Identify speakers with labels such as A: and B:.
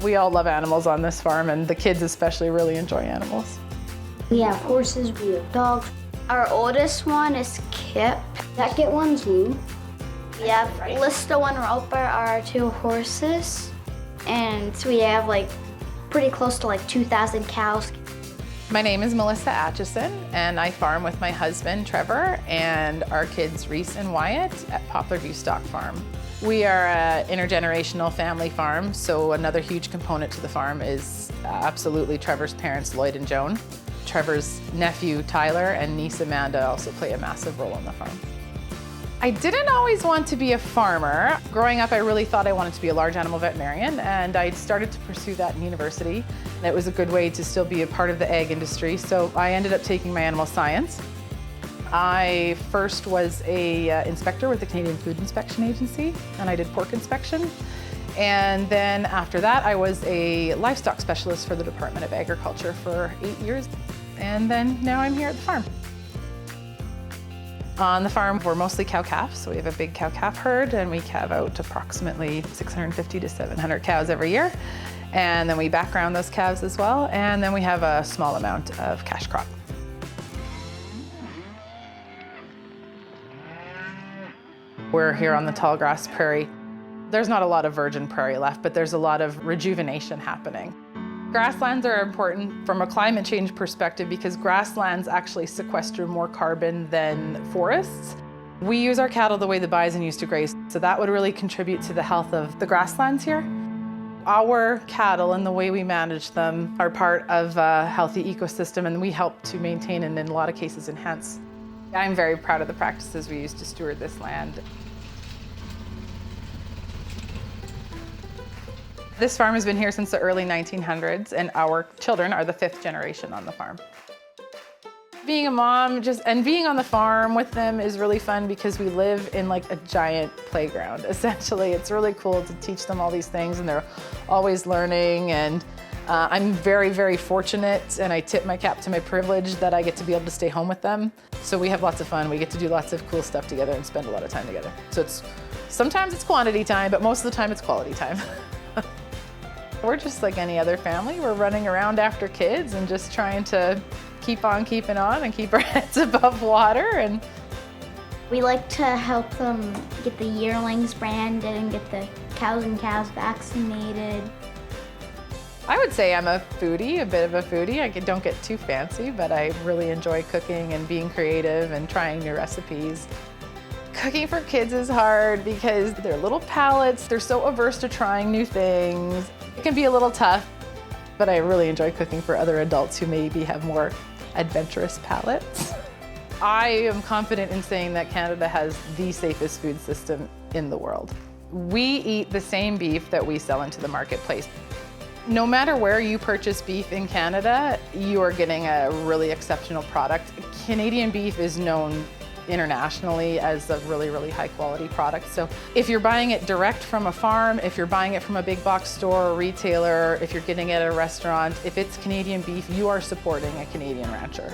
A: We all love animals on this farm, and the kids especially really enjoy animals.
B: We have horses, we have dogs.
C: Our oldest one is Kip.
B: Second one's Lou.
C: We have Listo and Roper are our two horses. And we have pretty close to 2,000 cows.
A: My name is Melissa Atchison, and I farm with my husband, Trevor, and our kids, Reese and Wyatt, at Poplar View Stock Farm. We are an intergenerational family farm, so another huge component to the farm is absolutely Trevor's parents, Lloyd and Joan. Trevor's nephew, Tyler, and niece, Amanda, also play a massive role on the farm. I didn't always want to be a farmer. Growing up, I really thought I wanted to be a large animal veterinarian, and I started to pursue that in university. It was a good way to still be a part of the ag industry, so I ended up taking my animal science. I first was a inspector with the Canadian Food Inspection Agency, and I did pork inspection. And then after that, I was a livestock specialist for the Department of Agriculture for 8 years. And then now I'm here at the farm. On the farm, we're mostly cow-calf, so we have a big cow-calf herd, and we calve out approximately 650 to 700 cows every year. And then we background those calves as well, and then we have a small amount of cash crop. We're here on the tall grass prairie. There's not a lot of virgin prairie left, but there's a lot of rejuvenation happening. Grasslands are important from a climate change perspective because grasslands actually sequester more carbon than forests. We use our cattle the way the bison used to graze, so that would really contribute to the health of the grasslands here. Our cattle and the way we manage them are part of a healthy ecosystem, and we help to maintain and in a lot of cases enhance. I'm very proud of the practices we use to steward this land. This farm has been here since the early 1900s, and our children are the 5th generation on the farm. Being a mom and being on the farm with them is really fun because we live in a giant playground, essentially. It's really cool to teach them all these things, and they're always learning. And I'm very, very fortunate, and I tip my cap to my privilege that I get to be able to stay home with them. So we have lots of fun. We get to do lots of cool stuff together and spend a lot of time together. So sometimes it's quantity time, but most of the time it's quality time. We're just like any other family. We're running around after kids and just trying to keep on keeping on and keep our heads above water. And
C: we like to help them get the yearlings branded and get the cows and calves vaccinated.
A: I would say I'm a foodie, a bit of a foodie. I don't get too fancy, but I really enjoy cooking and being creative and trying new recipes. Cooking for kids is hard because they're little palates. They're so averse to trying new things. It can be a little tough, but I really enjoy cooking for other adults who maybe have more adventurous palates. I am confident in saying that Canada has the safest food system in the world. We eat the same beef that we sell into the marketplace. No matter where you purchase beef in Canada, you are getting a really exceptional product. Canadian beef is known internationally as a really, really high quality product. So if you're buying it direct from a farm, if you're buying it from a big box store or retailer, if you're getting it at a restaurant, if it's Canadian beef, you are supporting a Canadian rancher.